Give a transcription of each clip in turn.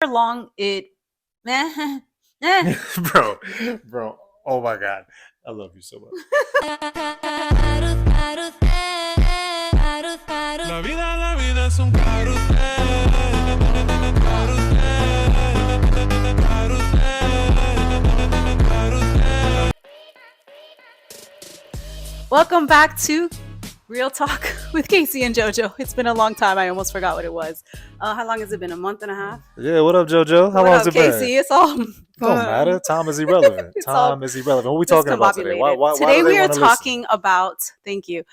long it eh. bro, bro. Oh my God, I love you so much. La vida es un carrusel, carrusel, carrusel. Welcome back to Real Talk with Casey and JoJo. It's been a long time. I almost forgot what it was. How long has it been? A month and a half? Yeah, what up, JoJo? How What long's up, it been? Casey? It's all It don't matter. Time is irrelevant. it's all Time is irrelevant. What we talking about today? Why, discombobulated. why, why do Today they we are want to listen? talking about, thank you,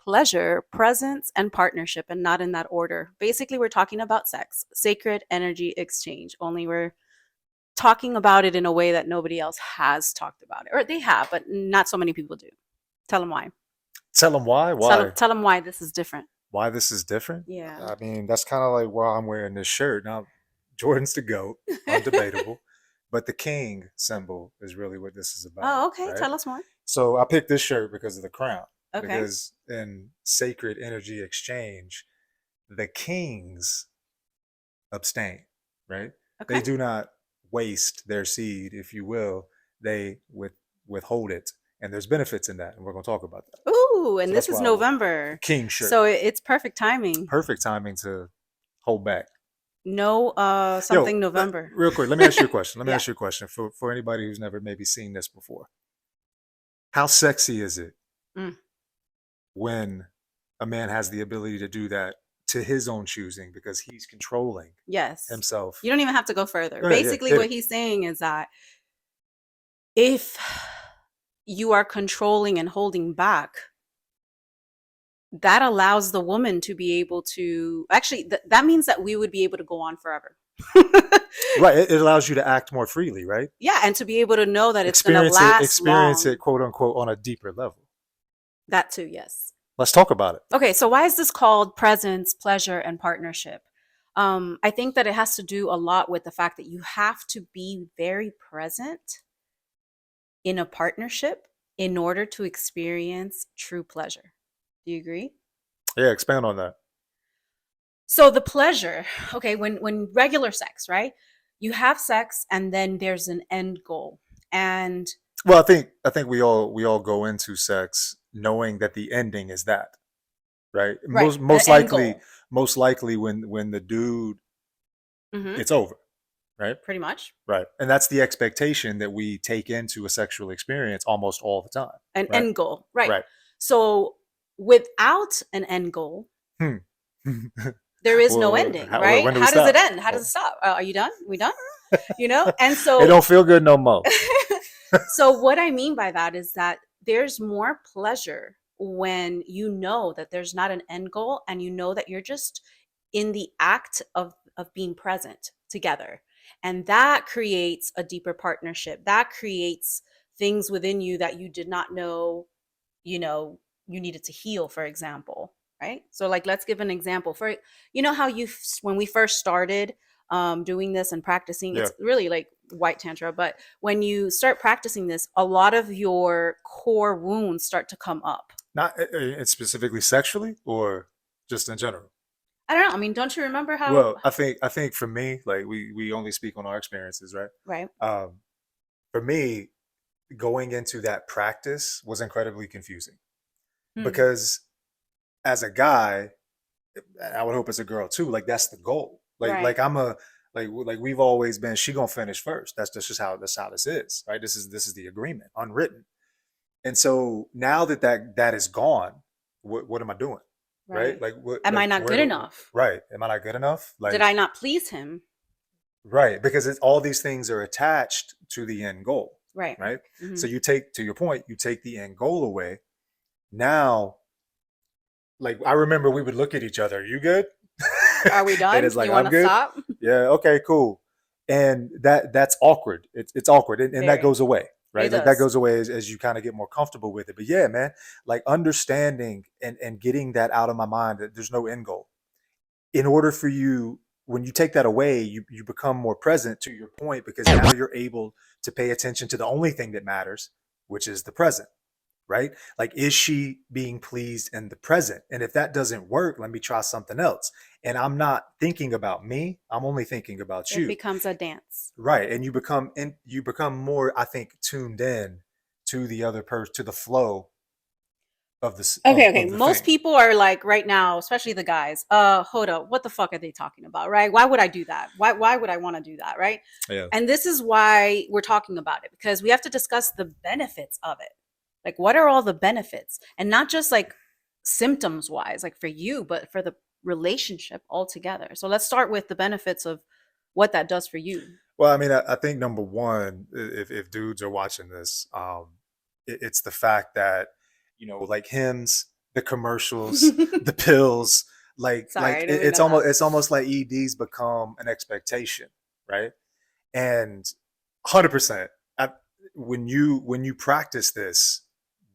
pleasure, presence, and partnership, and not in that order. Basically, we're talking about sex, sacred energy exchange. Only we're talking about it in a way that nobody else has talked about it, or they have, but not so many people do. Tell them why. Tell them why. Why? Tell them why this is different. Why this is different? Yeah. I mean, that's kind of like why I'm wearing this shirt. Now, Jordan's the GOAT, undebatable. But the king symbol is really what this is about, Oh, okay. right? Tell us more. So I picked this shirt because of the crown. Okay. Because in sacred energy exchange, the kings abstain, right? Okay. They do not waste their seed, if you will. They withhold it. And there's benefits in that. And we're going to talk about that. Ooh, and So this that's is why I wore November. king shirt. So it's perfect timing. Perfect timing to hold back. No something November. Real quick, let me ask you a question. Let me Yeah. ask you a question for anybody who's never maybe seen this before. How sexy is it Mm. when a man has the ability to do that to his own choosing because he's controlling Yes. himself? You don't even have to go further. Go ahead, yeah, Basically, hit what it. he's saying is that if you are controlling and holding back, that allows the woman to be able to actually that means that we would be able to go on forever. Right. It allows you to act more freely, right? Yeah, and to be able to know that it's going to last experience long. it, quote unquote, on a deeper level. That too, yes. Let's talk about it. Okay, so why is this called presence, pleasure, and partnership? I think that it has to do a lot with the fact that you have to be very present in a partnership in order to experience true pleasure. Do you agree? Yeah, expand on that. So the pleasure, okay, when regular sex, right? You have sex and then there's an end goal. And Well, I think we all go into sex knowing that the ending is that, right? right, Most an end likely goal. when the dude, Hmm. it's over, right? Pretty much. Right. And that's the expectation that we take into a sexual experience almost all the time, An right? end goal. Right. Right. So without an end goal, Hmm. there is no ending, right? When do we How does it stop? end? How does it stop? Are you done? We done? And It so don't feel good no more. so what I mean by that is that there's more pleasure when you know that there's not an end goal and you know that you're just in the act of being present together. And that creates a deeper partnership. That creates things within you that you did not know, you know, you needed to heal, for example, right? So like let's give an example. For how when we first started doing this and practicing, Yeah. it's really like white tantra, but when you start practicing this, a lot of your core wounds start to come up. Not specifically sexually or just in general. I don't know. I mean, don't you remember how? Well, I think for me, like we only speak on our experiences, right? Right. For me, going into that practice was incredibly confusing Hmm. because as a guy, I would hope as a girl too, like that's the goal. Right. I'm a like we've always been. She gonna finish first. That's just how this is, right? This is the agreement, unwritten. And so now that is gone, what am I doing, right? Right. Am I not good enough? Right? Am I not good enough? Did I not please him? Right, because all these things are attached to the end goal, Right. right? Hmm. So you take, to your point, you take the end goal away. Now, like I remember we would look at each other, you good? Are we And done? it's like, You want I'm to good. stop? Yeah, okay, cool. And that's awkward. It's awkward. And that Very. goes away, right? It Like that does. goes away as you kind of get more comfortable with it. But yeah, man, like understanding and getting that out of my mind that there's no end goal. In order for you, when you take that away, you become more present, to your point, because now you're able to pay attention to the only thing that matters, which is the present, right? Like, is she being pleased in the present? And if that doesn't work, let me try something else. And I'm not thinking about me, I'm only thinking about It you. becomes a dance. Right. And you become more, I think, tuned in to the other person, to the flow of Okay. of the Most thing. people are like right now, especially the guys, hold up, what the fuck are they talking about, right? Why would I do that? Why would I want to do that, right? Yeah. And this is why we're talking about it, because we have to discuss the benefits of it. Like, what are all the benefits? And not just like symptoms wise, like for you, but for the relationship altogether. So let's start with the benefits of what that does for you. Well, I mean, I think number one, if dudes are watching this, it's the fact that, like hymns, the commercials, the pills, Sorry, I didn't mean to laugh. it's almost like EDs become an expectation, right? And 100%, when you practice this,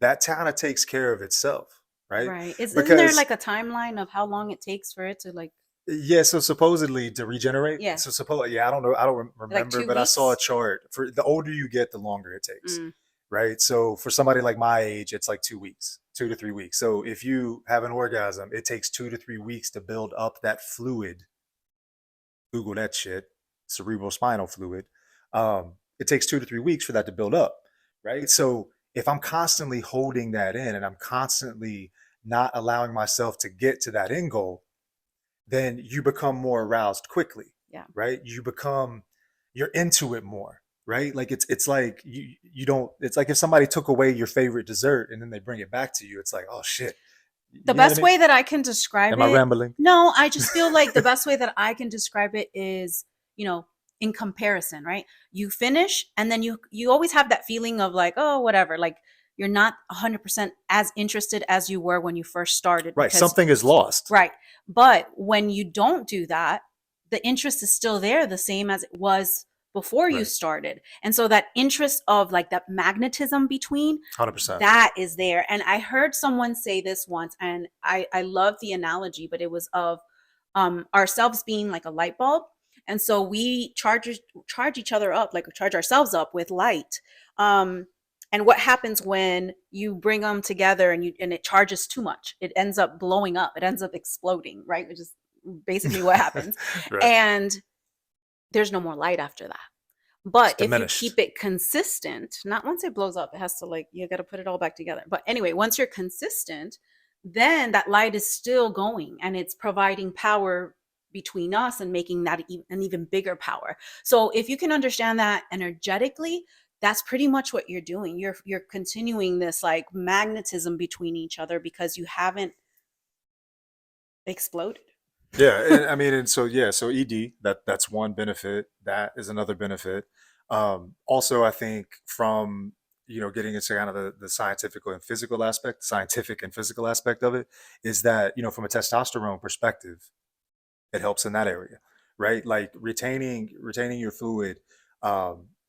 that kind of takes care of itself, right? Right. Isn't there Because like a timeline of how long it takes for it to like, yeah, so supposedly to regenerate. yeah, So suppose, yeah, I don't know, I don't like remember, two but I saw a weeks? chart for the older you get, the longer it takes, Mm, right? So for somebody like my age, it's like 2 weeks, 2 to 3 weeks. So if you have an orgasm, it takes 2 to 3 weeks to build up that fluid. Google that shit, cerebral spinal fluid. It takes 2 to 3 weeks for that to build up, right? So if I'm constantly holding that in and I'm constantly not allowing myself to get to that end goal, then you become more aroused quickly, yeah. right? You're into it more, right? Like it's like you don't, it's like if somebody took away your favorite dessert and then they bring it back to you, it's like, oh shit. The You know what I best mean? way that I can describe Am I it, rambling? no, I just feel like the best way that I can describe it is, you know, in comparison, right? You finish and then you always have that feeling of like, oh, whatever, like you're not 100% as interested as you were when you first started Right. because Something is lost. right. But when you don't do that, the interest is still there, the same as it was before you Right. started. And so that interest of like that magnetism between 100%. that is there. And I heard someone say this once, and I love the analogy, but it was of ourselves being like a light bulb. And so we charge each other up, like charge ourselves up with light. Um, and what happens when you bring them together and it charges too much? It ends up blowing up. It ends up exploding, right? Which is basically what happens. Right. And there's no more light after that. It's But if you diminished. keep it consistent, not once it blows up, it has to like, you got to put it all back together. But anyway, once you're consistent, then that light is still going and it's providing power between us and making that an even bigger power. So if you can understand that energetically, that's pretty much what you're doing. You're continuing this like magnetism between each other because you haven't exploded. Yeah, and I mean, and so yeah, so ED, that's one benefit. That is another benefit. Also, I think from getting into kind of the scientific and physical aspect of it, is that from a testosterone perspective, it helps in that area, right? Like retaining your fluid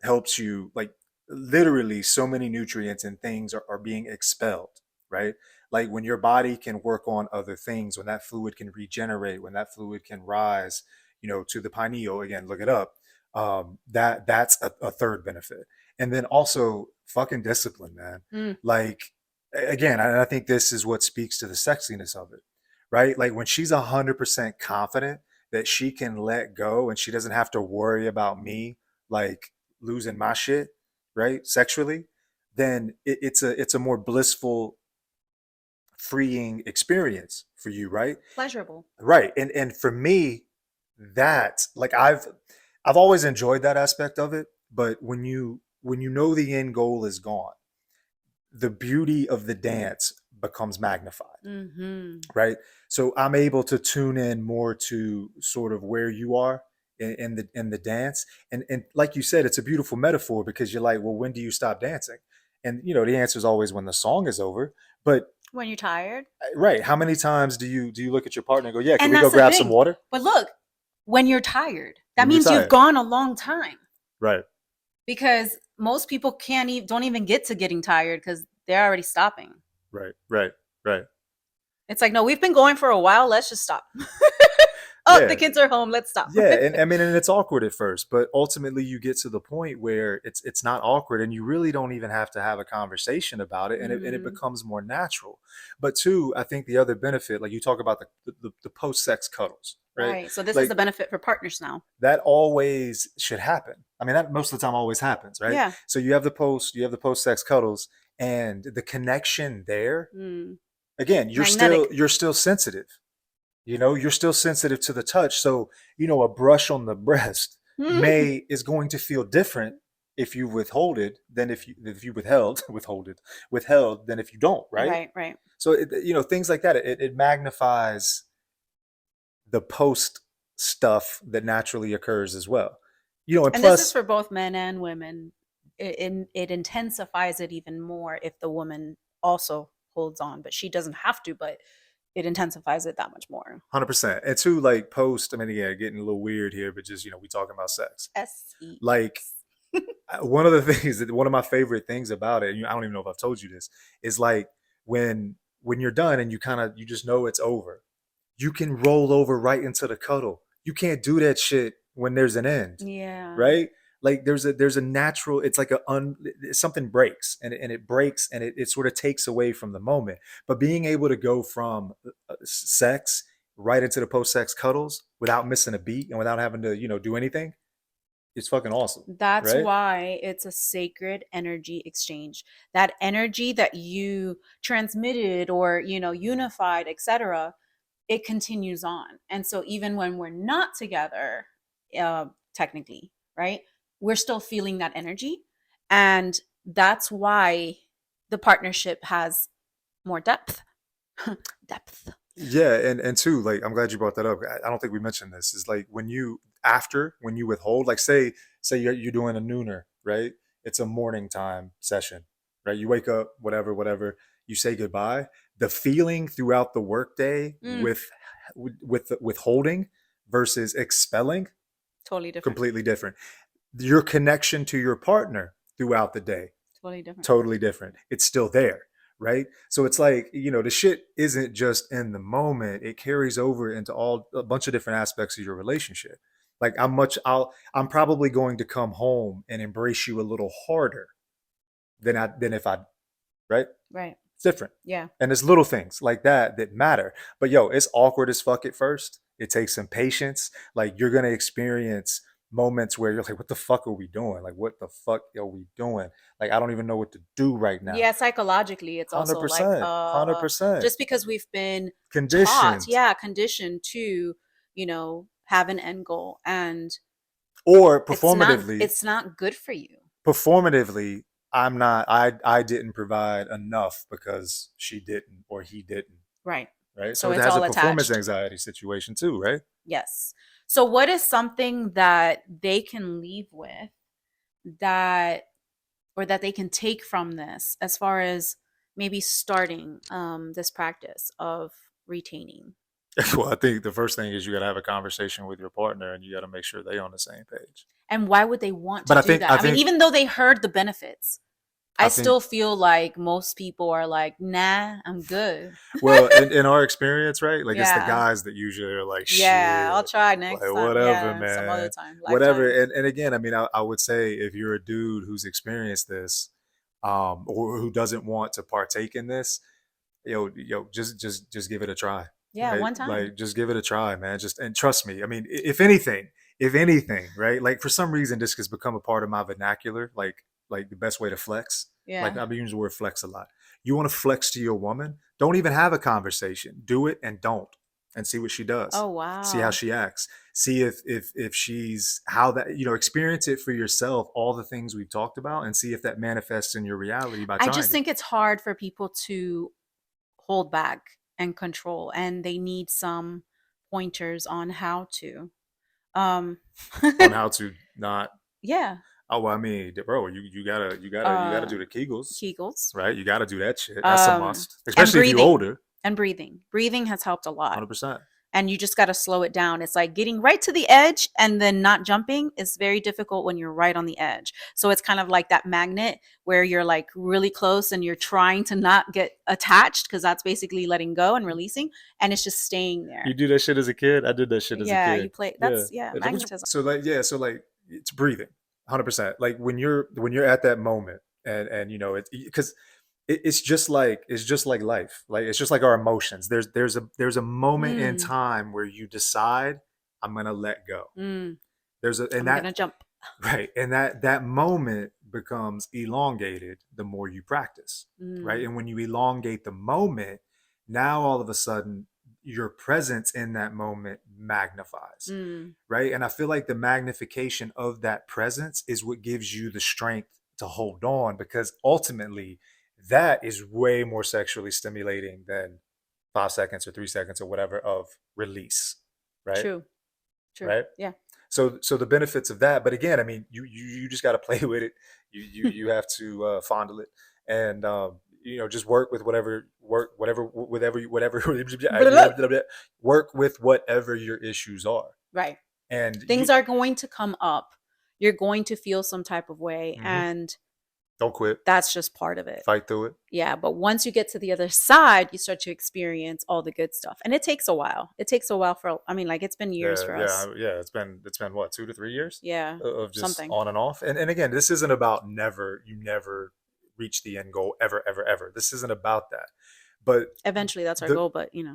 helps you, like literally so many nutrients and things are being expelled, right? Like when your body can work on other things, when that fluid can regenerate, when that fluid can rise, to the pineal, again, look it up. That's a third benefit. And then also fucking discipline, man. Mm. Like again, I think this is what speaks to the sexiness of it, right? Like when she's 100% confident that she can let go and she doesn't have to worry about me like losing my shit, right? Sexually, then it's a more blissful, freeing experience for you, right? Pleasurable. Right. And for me, that like I've always enjoyed that aspect of it, but when you know the end goal is gone, the beauty of the dance becomes magnified, Mm-hmm. right? So I'm able to tune in more to sort of where you are in the dance, and like you said, it's a beautiful metaphor because you're like, well, when do you stop dancing? And the answer is always when the song is over. But When you're tired. right, how many times do you look at your partner and go, yeah, can And we go that's the grab some thing. water But look, when you're tired, that when you're means you've tired? gone a long time Right, because most people can't even don't even get to getting tired because they're already stopping. right, right, right. It's like, no, we've been going for a while. Let's just stop. Oh, the Yeah, kids are home. Let's stop. yeah, and I mean, and it's awkward at first, but ultimately you get to the point where it's not awkward, and you really don't even have to have a conversation about it, and it Mm, becomes more natural. But two, I think the other benefit, like you talk about the post sex cuddles, right? right. So this is Like the benefit for partners now. that always should happen. I mean, that most of the time always happens, right? Yeah. So you have the post sex cuddles, and the connection there. Mm. Again, Magnetic. you're still sensitive. You know, you're still sensitive to the touch. So, you know, a brush on the breast may is going to feel different if you withhold it than if you withheld withheld than if you don't, right? Right, right. So, you know, things like that. It magnifies the post stuff that naturally occurs as well. You know, and And this is plus, for both men and women. It intensifies it even more if the woman also holds on, but she doesn't have to, but it intensifies it that much more. 100%. And two, like post. I mean, yeah, getting a little weird here, but just, you know, we talking about sex. Like Sex. one of the things that one of my favorite things about it, and I don't even know if I've told you this, is like when you're done and you just know it's over, you can roll over right into the cuddle. You can't do that shit when there's an end, Yeah. right? Like there's a natural. It's like something breaks and it breaks and it sort of takes away from the moment. But being able to go from sex right into the post sex cuddles without missing a beat and without having to do anything, it's fucking awesome, That's right? why it's a sacred energy exchange. That energy that you transmitted or, unified, etc., it continues on. And so even when we're not together, technically, right, we're still feeling that energy. And that's why the partnership has more depth. Depth. Yeah, and two, like I'm glad you brought that up. I don't think we mentioned this. Is like when you withhold, like say you're doing a nooner, right? It's a morning time session, right? You wake up, whatever, you say goodbye. The feeling throughout the workday Mm, with withholding versus expelling, totally different. completely different. Your connection to your partner throughout the day, Totally different. totally different. It's still there, right? So it's like, the shit isn't just in the moment. It carries over into a bunch of different aspects of your relationship. Like I'm probably going to come home and embrace you a little harder than if I, right? Right. It's different. Yeah. And there's little things like that matter. But yo, it's awkward as fuck at first. It takes some patience. Like you're gonna experience moments where you're like, what the fuck are we doing? Like, what the fuck are we doing? Like, I don't even know what to do right now. Yeah, psychologically, it's also like 100%. just because we've been taught, Conditioned. yeah, conditioned to, have an end goal, and Or it's not performatively, it's not good for you. performatively, I didn't provide enough because she didn't or he didn't. Right. Right. So So it it's has a all performance attached. anxiety situation too, right? Yes. So what is something that they can leave with, that or that they can take from this as far as maybe starting this practice of retaining? Well, I think the first thing is you got to have a conversation with your partner, and you got to make sure they on the same page. And why would they want to But do that? I I mean, think, even though they heard the benefits, I I think, still feel like most people are like, nah, I'm good. well, in our experience, right? Like it's the Yeah. guys that usually are like, Yeah. I'll shit, try like next time. whatever, Yeah. Some other man, time. whatever. Lifetime. And again, I mean, I would say if you're a dude who's experienced this, or who doesn't want to partake in this, just give it a try, Yeah. right? One time. Like just give it a try, man. Just and trust me. I mean, if anything, right? Like for some reason, this has become a part of my vernacular. Like the best way to flex. Like Yeah. I've been using the word flex a lot. You want to flex to your woman? Don't even have a conversation. Do it and don't, and see what she does. Oh, See how wow. she acts. See if she's how that experience it for yourself. All the things we've talked about, and see if that manifests in your reality by I trying just it. think it's hard for people to hold back and control, and they need some pointers on how to. Um, On how to not. yeah. Oh, well, I mean, bro, you gotta Uh, do the Kegels, Kegels. right? You gotta do that shit. That's a Um, must, and especially if you're breathing. older. And breathing. Breathing has helped a lot. 100%. and you just got to slow it down. It's like getting right to the edge and then not jumping is very difficult when you're right on the edge. So it's kind of like that magnet where you're like really close and you're trying to not get attached, because that's basically letting go and releasing, and it's just staying You there. do that shit as a kid? I did that shit as a Yeah, you kid. play. Yeah. That's, yeah, It's like, magnetism. so like, yeah, so like it's breathing. 100%. Like when you're at that moment, and you know, it's because it's just like life. Like it's just like our emotions. There's a moment in Mm, time where you decide I'm going to let go. mm, There's a and I'm gonna that jump. Right. And that moment becomes elongated the more you practice. Right. Mm, And when you elongate the moment, now all of a sudden your presence in that moment magnifies. mm, Right. And I feel like the magnification of that presence is what gives you the strength to hold on, because ultimately that is way more sexually stimulating than 5 seconds or 3 seconds or whatever of release. Right. true, true. Right. Yeah. So the benefits of that, but again, I mean, you just got to play with it. You have to fondle it, and you know, just work with whatever work with whatever your issues are, Right. and Things are going to come up. You're going to feel some type of way, mhm, and don't quit, that's just part of it. fight through it. Yeah, but once you get to the other side, you start to experience all the good stuff. And it takes a while. It takes a while for, I mean, like, it's been years Yeah, for yeah, us. yeah. It's been what, 2 to 3 years Yeah, of just something. on and off, and again, this isn't about never reach the end goal ever. This isn't about that, but Eventually that's our the goal, but yeah,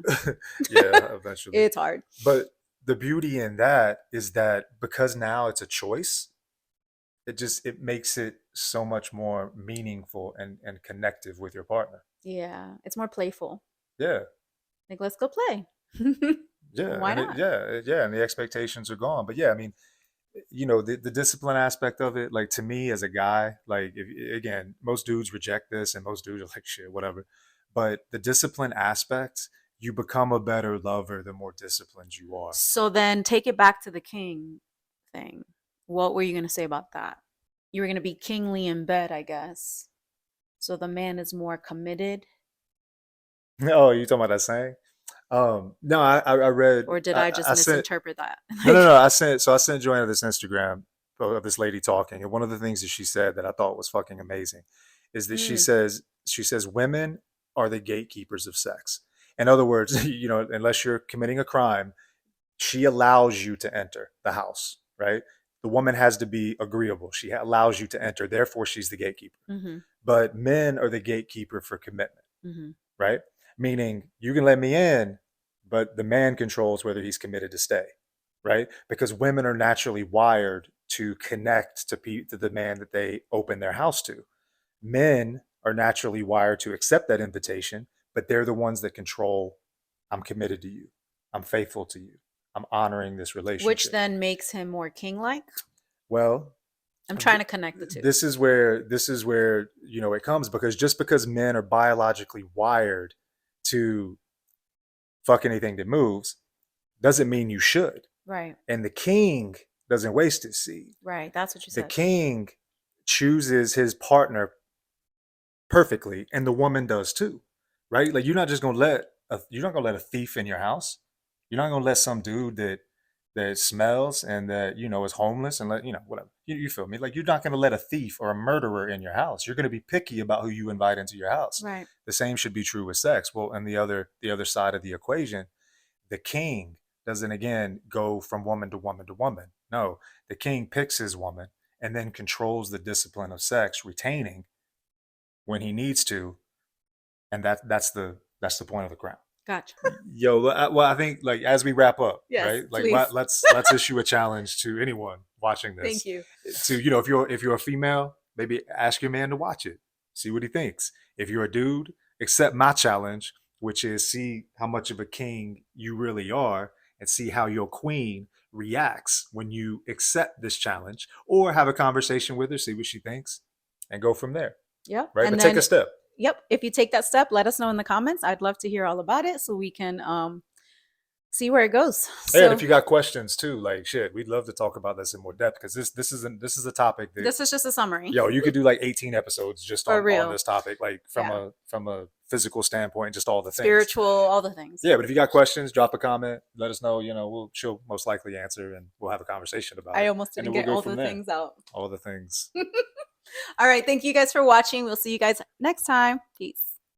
eventually. it's hard. But the beauty in that is that because now it's a choice, it makes it so much more meaningful and connective with your partner. Yeah, it's more playful. Yeah. Like, let's go play. Yeah. Why And not? yeah, and the expectations are gone. But yeah, I mean, you know, the discipline aspect of it, like to me as a guy, like if, again, most dudes reject this and most dudes are like shit, whatever. But the discipline aspect, you become a better lover the more disciplined you are. So then take it back to the king thing. What were you going to say about that? You were going to be kingly in bed, I guess. So the man is more committed. Oh, you talking about that saying? No, I read, Or did I just I sent, misinterpret that? no, Like, I sent Joanna this Instagram of this lady talking, and one of the things that she said that I thought was fucking amazing is that mm, she says women are the gatekeepers of sex. In other words, you know, unless you're committing a crime, she allows you to enter the house, right? The woman has to be agreeable. She allows you to enter, therefore she's the gatekeeper. mm-hmm, But men are the gatekeeper for commitment, mm-hmm. right? Meaning you can let me in, but the man controls whether he's committed to stay, right? Because women are naturally wired to connect to the man that they open their house to. Men are naturally wired to accept that invitation, but they're the ones that control, I'm committed to you. I'm faithful to you. I'm honoring this Which relationship. then makes him more king-like. Well, I'm trying to connect the two. this is where you know it comes, because just because men are biologically wired to fuck anything that moves doesn't mean you should. Right, And the king doesn't waste his seed. right. That's what you The said. king chooses his partner perfectly, and the woman does too, right? Like you're not gonna let a thief in your house. You're not gonna let some dude that smells and that you know is homeless and let you know whatever. You feel me? Like you're not gonna let a thief or a murderer in your house. You're gonna be picky about who you invite into your house. Right. The same should be true with sex. Well, and the other side of the equation, the king doesn't again go from woman to woman to woman. No, the king picks his woman and then controls the discipline of sex, retaining when he needs to, and that's the point of the crown. Gotcha. Yo, well, I think like as we wrap up, Yes, right? Like please. let's issue a challenge to anyone watching Thank this, you. to you know if you're a female, maybe ask your man to watch it, see what he thinks. If you're a dude, accept my challenge, which is see how much of a king you really are, and see how your queen reacts when you accept this challenge, or have a conversation with her, see what she thinks, and go from there. Yep. Right, And but take a then, step. yep, if you take that step, let us know in the comments. I'd love to hear all about it so we can see where it goes. And if So you got questions too, like shit, we'd love to talk about this in more depth, because this is a topic that this is just a summary yo you could do like 18 episodes just for on real. this topic, like Yeah. from a physical standpoint, just all the things. Spiritual, all the things. Yeah, but if you got questions, drop a comment, let us know. She'll most likely answer, and we'll have a conversation about I it, almost and didn't then we'll get go all from the there. things out. All the things. All right. Thank you guys for watching. We'll see you guys next time. Peace.